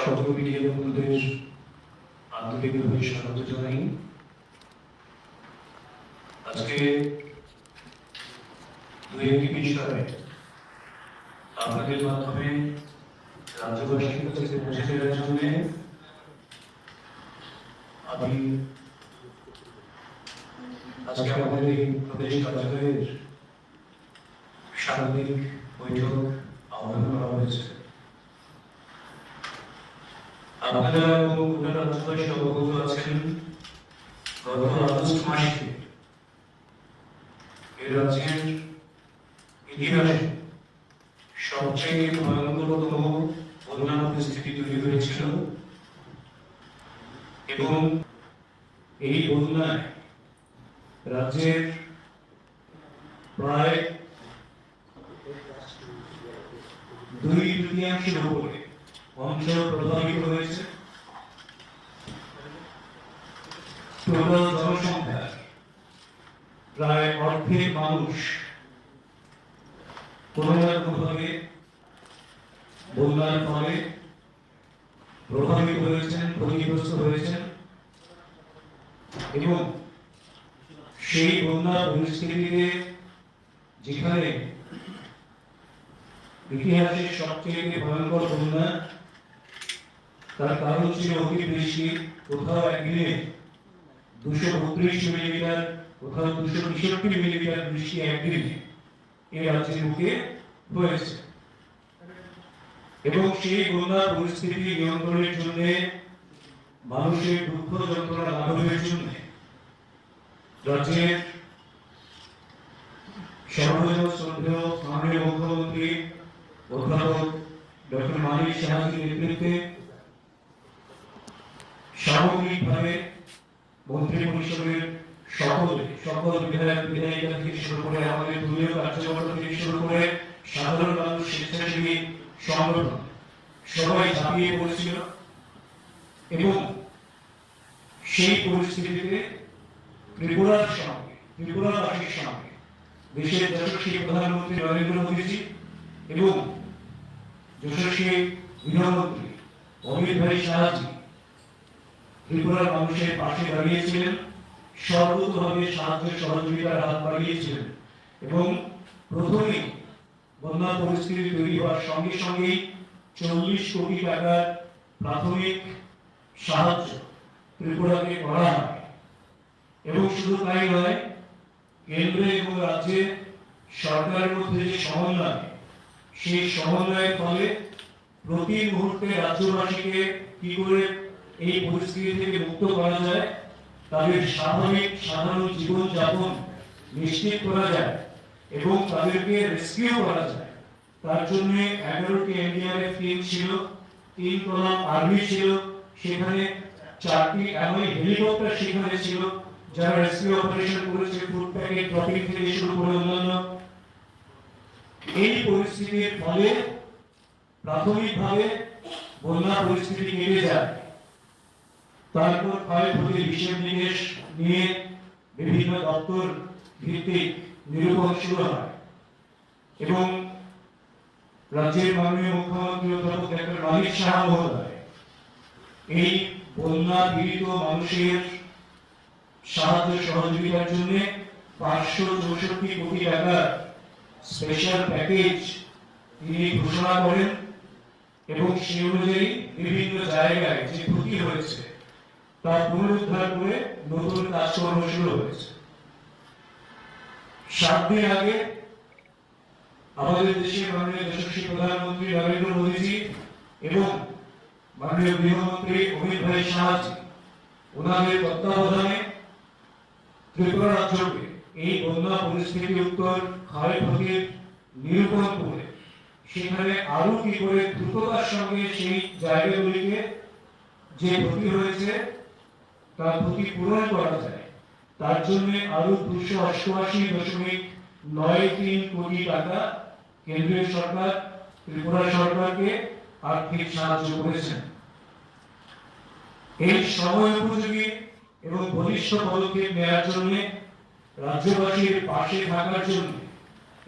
সহযোগী বন্ধুদের আন্তরিকভাবে স্বাগত জানাই। আজকে দুই একটি বিষয়ে আপনাদের মাধ্যমে রাজ্যবাসীর কাছে পৌঁছে দেওয়ার জন্য আমি আজকে আমাদের এই প্রদেশ কার্যালয়ের সাংবাদিক বৈঠক আহ্বান করা হয়েছে। আপনারা এবং রাজ্যবাসী অবগত আছেন, গত আগস্ট মাসে এই রাজ্যের ইতিহাসে সবচেয়ে ভয়ঙ্করতম বন্যা পরিস্থিতি তৈরি হয়েছিল এবং এই বন্যায় রাজ্যের প্রায় 2/3 উপরে অঞ্চল প্রভাবিত হয়েছে। টোটাল জনসংখ্যার প্রায় অর্ধেক মানুষ কোনো না কোনোভাবে বন্যার ফলে প্রভাবিত হয়েছেন, ক্ষতিগ্রস্ত হয়েছেন এবং সেই বন্যা পরিস্থিতিতে যেখানে ইতিহাসের সবচেয়ে ভয়ঙ্কর বন্যা, তার কারণ ছিল অতিবৃষ্টি। কোথাও একদিনে 232 মিলিমিটার, কোথাও 263 মিলিমিটার বৃষ্টি একদিনে এই রাজ্যের বুকে হয়েছে এবং সেই বন্যা পরিস্থিতি নিয়ন্ত্রণের জন্য মানুষের দুঃখ যন্ত্রণা লাঘবের জন্য রাজ্যের সর্বজন শ্রদ্ধেয় মাননীয় মুখ্যমন্ত্রী অধ্যাপক ডক্টর মানিক সাহাজির নেতৃত্বে সামগ্রিকভাবে মন্ত্রী পরিষদের সকল বিধায়ক বিধায়িকা থেকে শুরু করে আমাদের দলীয় কার্যকর্তা থেকে শুরু করে সাধারণ মানুষ, স্বেচ্ছাসেবী সংগঠন সবাই ঝাঁপিয়ে পড়েছিল এবং সেই পরিস্থিতিতে ত্রিপুরাবাসীর সঙ্গে দেশের যশস্বী প্রধানমন্ত্রী নরেন্দ্র মোদীজি এবং যশস্বী গৃহমন্ত্রী অমিত ভাই শাহজি ত্রিপুরার মানুষের পাশে দাঁড়িয়েছিলেন, সর্বতভাবে সাহায্য সহযোগিতার হাত বাড়িয়েছিলেন এবং প্রথমেই বন্যা পরিস্থিতি তৈরি হওয়ার সঙ্গে সঙ্গেই 40 কোটি টাকার প্রাথমিক সাহায্য ত্রিপুরাকে করা হয় এবং শুধু তাই নয়, কেন্দ্র এবং রাজ্যে সরকারের মধ্যে যে সমন্বয়, সেই সমন্বয়ের ফলে প্রতি মুহূর্তে রাজ্যবাসীকে কি করে এই পরিস্থিতি থেকে মুক্ত করা যায়, তাদের স্বাভাবিক সাধারণ জীবনযাপন নিশ্চিত করা যায় এবং তাদেরকে রেস্কিউ করা যায়, তার জন্য 11টি এনডিআরএফ টিম ছিল, 3 কলাম আর্মি ছিল, সেখানে 4টি এমন হেলিকপ্টার সেখানে ছিল যারা রেস্কিউ অপারেশন করেছে, ফুড প্যাকেট ড্রপিং থেকে শুরু করে অন্যান্য। এই পরিস্থিতির ফলে প্রাথমিকভাবে বন্যা পরিস্থিতি কেটে যায়। তারপর ক্ষয়ক্ষতির হিসেব নিকেশ নিয়ে বিভিন্ন দপ্তর ভিত্তিক নিরূপণ শুরু হয় এবং রাজ্যের মাননীয় মুখ্যমন্ত্রী অধ্যাপক ডক্টর মানিক সাহা মহোদয় এই বন্যা পীড়িত মানুষের সাহায্য সহযোগিতার জন্য 564 কোটি টাকার স্পেশাল প্যাকেজ তিনি ঘোষণা করেন এবং সেই অনুযায়ী বিভিন্ন জায়গায় যে ক্ষতি হয়েছে তা পুনরুদ্ধার করে নতুন কাজকর্ম শুরু হয়েছে। 7 দিন আগে আমাদের দেশের মাননীয় যশস্বী প্রধানমন্ত্রী নরেন্দ্র মোদীজি এবং মাননীয় গৃহমন্ত্রী অমিত ভাই শাহজি ওনাদের তত্ত্বাবধানে ত্রিপুরা রাজ্যকে এই বন্যা পরিস্থিতি উত্তর ক্ষয়ক্ষতির নিরূপণ করে সেখানে আরো কি করে দ্রুততার সঙ্গে সেই জায়গাগুলিকে যে ক্ষতি হয়েছে তার ক্ষতিপূরণ করা যায়, তার জন্য আরো 288.93 কোটি টাকা কেন্দ্রীয় সরকার ত্রিপুরা সরকারকে আর্থিক সাহায্য করেছেন। এই সময় উপযোগী এবং বলিষ্ঠ পদক্ষেপ নেওয়ার জন্য, রাজ্যবাসীর পাশে থাকার জন্য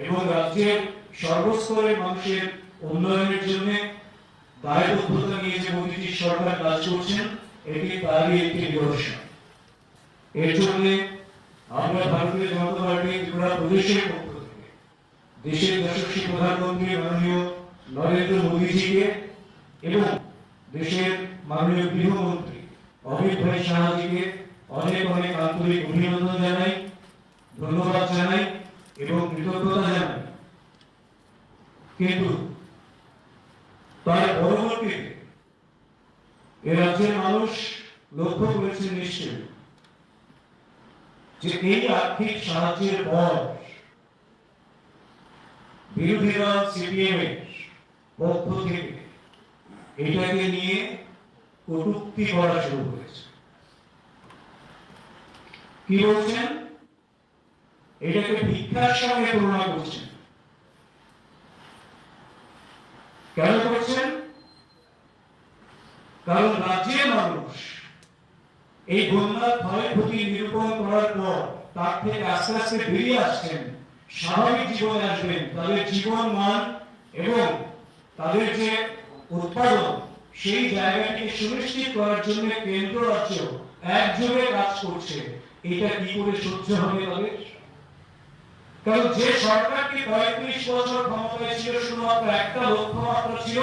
এবং রাজ্যের সর্বস্তরের মানুষের উন্নয়নের জন্য দায়বদ্ধতা নিয়ে যে মোদীজি সরকার কাজ করছেন, এটি তারই একটি নিদর্শন। এর জন্য আমরা ভারতীয় জনতা পার্টি ত্রিপুরা প্রদেশের পক্ষ থেকে দেশের যশস্বী প্রধানমন্ত্রী মাননীয় নরেন্দ্র মোদীজিকে এবং দেশের মাননীয় গৃহমন্ত্রী অমিত ভাই শাহজিকে অনেক অনেক আন্তরিক অভিনন্দন জানাই, ধন্যবাদ জানাই এবং কৃতজ্ঞতা জানাই। কিন্তু তার পরবর্তীতে এ রাজ্যের মানুষ লক্ষ্য করেছে নিশ্চয়ই যে এই আর্থিক সাহায্যের পর বিরোধীরা সিপিএম এর পক্ষ থেকে এটাকে নিয়ে কটূক্তি করা শুরু করেছে। কি বলছেন? এটাকে ভিক্ষার সঙ্গে তুলনা করছেন। কেন করছেন? কারণ রাজ্যের মানুষ এই বন্যার ক্ষয়ক্ষতি নিরূপণ করার পর তার থেকে আস্তে আস্তে বেরিয়ে আসছেন, স্বাভাবিক জীবনে আসবেন। তাদের জীবন মান এবং তাদের যে উৎপাদন, সেই জায়গাটিকে সুনিশ্চিত করার জন্য কেন্দ্র রাজ্য একযোগে কাজ করছে। এটা কি করে সহ্য হবে তাদের? কারণ যে সরকারটি ৩৫ বছর ক্ষমতায় ছিল, শুধুমাত্র একটা লক্ষ্য মাত্র ছিল,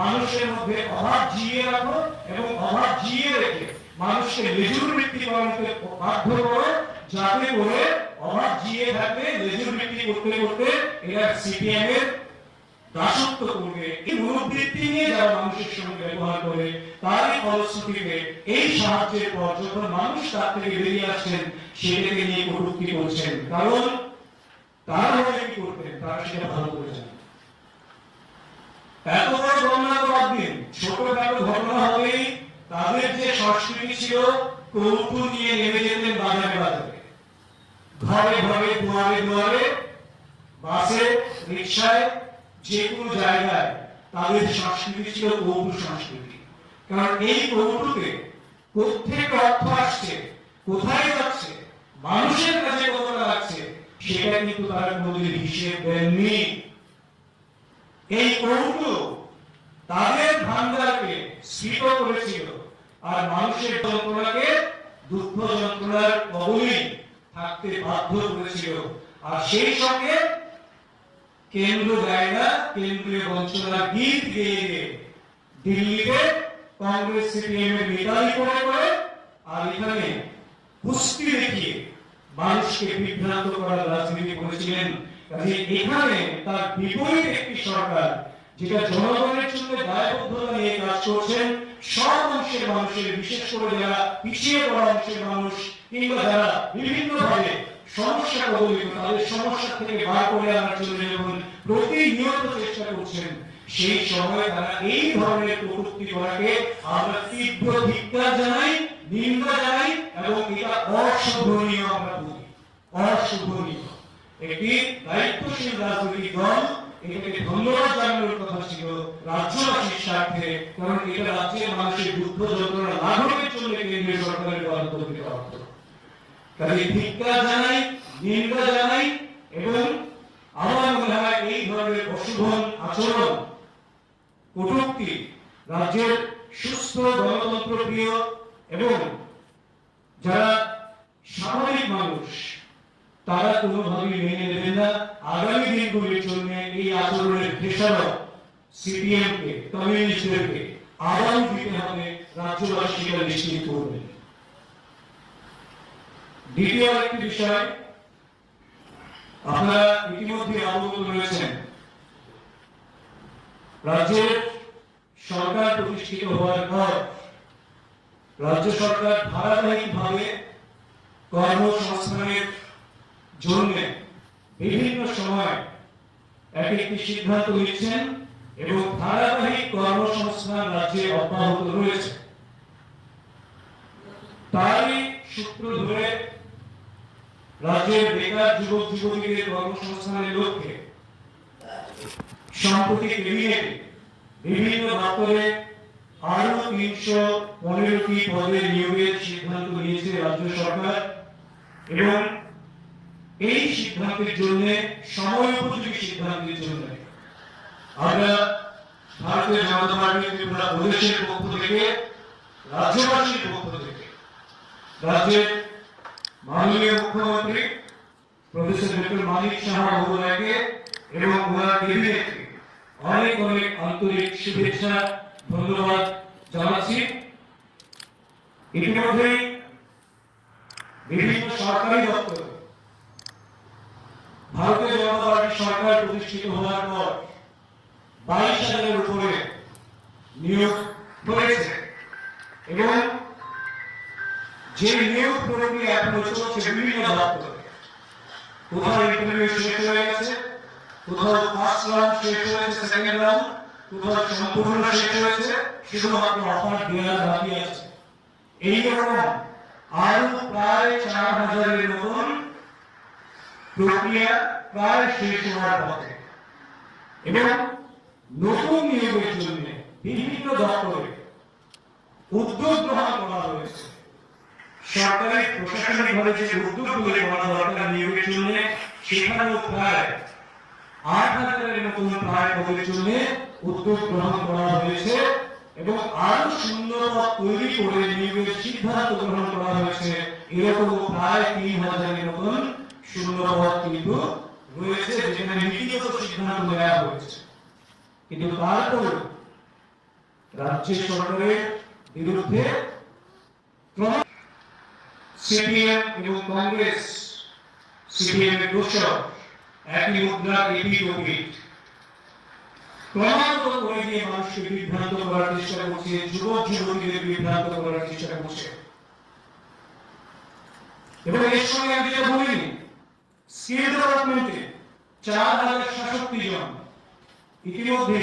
মানুষের মধ্যে অভাব জিইয়ে রাখো এবং অভাব জিইয়ে রেখে মানুষকে লেজুর বৃত্তি করাতে বাধ্য করো, যাতে করে অভাব জিইয়ে থাকবে। লেজুর বৃত্তি করতে করতে এরা সিপিএম এর দাসত্ব করবে। এই মনোবৃত্তি নিয়ে যারা মানুষের সঙ্গে ব্যবহার করে, তারই ফলশ্রুতিতে এই সাহায্যের পর যখন মানুষ তার থেকে বেরিয়ে আসছেন, সেটাকে নিয়ে কটূক্তি করছেন। কারণ তারা হলে কি করতেন, তারা সেটা ভালো করে জানেন। এত বড় ঘটনা তো বাদ দিন, ছোটখাটো ঘটনা হলেই তাদের যে সংস্কৃতি ছিল, কৌটু নিয়ে নেমে যেতেন বাজারে বাজারে, ঘরে ঘরে, দুয়ারে দুয়ারে, বাসে, রিক্সায়, যে কোনো জায়গায় তাদের সংস্কৃতি ছিল কৌটু সংস্কৃতি। কারণ এই কৌটুতে কোত্থেকে অর্থ আসছে, কোথায় যাচ্ছে, মানুষের কাছে কতটা লাগছে, সেটা কিন্তু তারা কোনোদিন হিসেব দেননি। এই কৌটু তাদের ভান্ডারকে স্ফীত করেছিল আর মানুষের যন্ত্রণাকে দুঃখ যন্ত্রণার কবলে থাকতে বাধ্য করেছিল। আর সেই সঙ্গে কেন্দ্র জায়গা, কেন্দ্রীয় বঞ্চনার গীত গেয়ে দিল্লিতে কংগ্রেস সিপিএম এর নেতাই করে আর এখানে কুস্তি দেখিয়ে মানুষকে বিভ্রান্ত করার রাজনীতি করেছিলেন। কাজে এখানে তার বিপরীত একটি সরকার, যেটা জনগণের জন্য দায়বদ্ধতা নিয়ে কাজ করছেন, সব অংশের মানুষের, বিশেষ করে যারা পিছিয়ে পড়া অংশের মানুষ কিংবা যারা বিভিন্নভাবে সমস্যা কবলিত, তাদের সমস্যা থেকে বার করে আনার জন্য যখন প্রতিনিয়ত চেষ্টা করছেন, সেই সময় তারা এই ধরনের কটূক্তি করাকে আমরা তীব্র ধিক্কার জানাই, নিন্দা জানাই এবং এটা অশোভনীয় আমরা বলি, অশোভনীয়। একটি দায়িত্বশীল রাজনৈতিক দল এটাকে ধন্যবাদ জানানোর কথা ছিল রাজ্যবাসীর স্বার্থে, কারণ এটা রাজ্যের মানুষের দুঃখ যন্ত্রণা লাঘবের জন্য কেন্দ্রীয় সরকারের পদক্ষেপ অর্থ। তাই ধিক্কার জানাই, নিন্দা জানাই এবং আমার মনে হয় এই ধরনের অশুভন আচরণ, কটূক্তি রাজ্যের সুস্থ গণতন্ত্র প্রিয় এবং যারা স্বাভাবিক মানুষ, তারা কোনোভাবেই মেনে নেবেন না। আগামী দিনগুলির জন্য এই আচরণের খেসারত সিপিএম কে, কমিউনিস্টদেরকে আবারও দিতে হবে, রাজ্যবাসীরা নিশ্চিত করবেন। দ্বিতীয় একটি বিষয়, আপনারা ইতিমধ্যে অবগত রয়েছেন, রাজ্যের সরকার প্রতিষ্ঠিত হওয়ার পর রাজ্য সরকার ধারাবাহিকভাবে কর্মসংস্থানের জন্য বিভিন্ন সময় এক একটি সিদ্ধান্ত নিচ্ছেন এবং ধারাবাহিক কর্মসংস্থান রাজ্যে অব্যাহত রয়েছে। তারই সূত্র ধরে রাজ্যের বেকার যুবক যুবতীদের কর্মসংস্থানের লক্ষ্যে সম্প্রতি ক্যাবিনেটে বিভিন্ন দপ্তরে আরো ৩১৫টি পদে নিয়োগের সিদ্ধান্ত নিয়েছে রাজ্য সরকার এবং এই সিদ্ধান্তের জন্য, সময় উপযোগী সিদ্ধান্তের জন্য আমরা ভারতীয় জনতা পার্টি ত্রিপুরা প্রদেশের পক্ষ থেকে, রাজ্যবাসীর পক্ষ থেকে রাজ্যের মাননীয় মুখ্যমন্ত্রী প্রফেসর ডক্টর মানিক সাহা মহোদয়কে এবং ওনার ক্যাবিনেটকে অনেক অনেক আন্তরিক শুভেচ্ছা ধন্যবাদ জানাচ্ছি। ইতিমধ্যে বিভিন্ন সরকারি দপ্তরে ভারতীয় জনতা পার্টি সরকার প্রতিষ্ঠিত হওয়ার পর 22,000-এর উপরে নিয়োগ হয়েছে এবং যে নিয়োগ প্রক্রিয়া এখনো চলছে বিভিন্ন দপ্তরে, কোথাও ইন্টারভিউ শেষ হয়ে গেছে, কোথাও ফার্স্ট রাউন্ড শেষ হয়েছে, সেকেন্ড রাউন্ড কোথাও সম্পূর্ণ শেষ হয়েছে, শুধুমাত্র অফার দেওয়ার বাকি আছে। এইরকম আরো প্রায় 4,000-এর মতন প্রক্রিয়া প্রায় শেষ হওয়ার পথে এবং নতুন নিয়োগের জন্য বিভিন্ন দপ্তরে উদ্যোগ গ্রহণ করা হয়েছে। সরকারি প্রশাসনিকভাবে যে উদ্যোগগুলি করা দরকার নিয়োগের জন্য, সেখানেও প্রায় 8,000-এর মতন প্রায় পদের জন্য উদ্যোগ গ্রহণ করা হয়েছে এবং আরো শূন্য পদ তৈরি করে নিয়োগের সিদ্ধান্ত গ্রহণ করা হয়েছে। এরকম প্রায় 3,000-এর মতন শূন্য পদ কিন্তু রয়েছে, যেখানে নীতিগত সিদ্ধান্ত নেওয়া হয়েছে। কিন্তু তারপরে রাজ্য সরকারের বিরুদ্ধে সিপিএম এবং কংগ্রেস, সিপিএম এর দোষর, একই মুদ্রার এপিঠ ওপিঠ ক্রমাগত করে দিয়ে মানুষকে বিভ্রান্ত করার চেষ্টা করছে, যুবক যুবতীদের বিভ্রান্ত করার চেষ্টা করছে। এবং এর সঙ্গে আমি যেটা বলিনি, স্কিল ডেভেলপমেন্টে 4,066 জন ইতিমধ্যে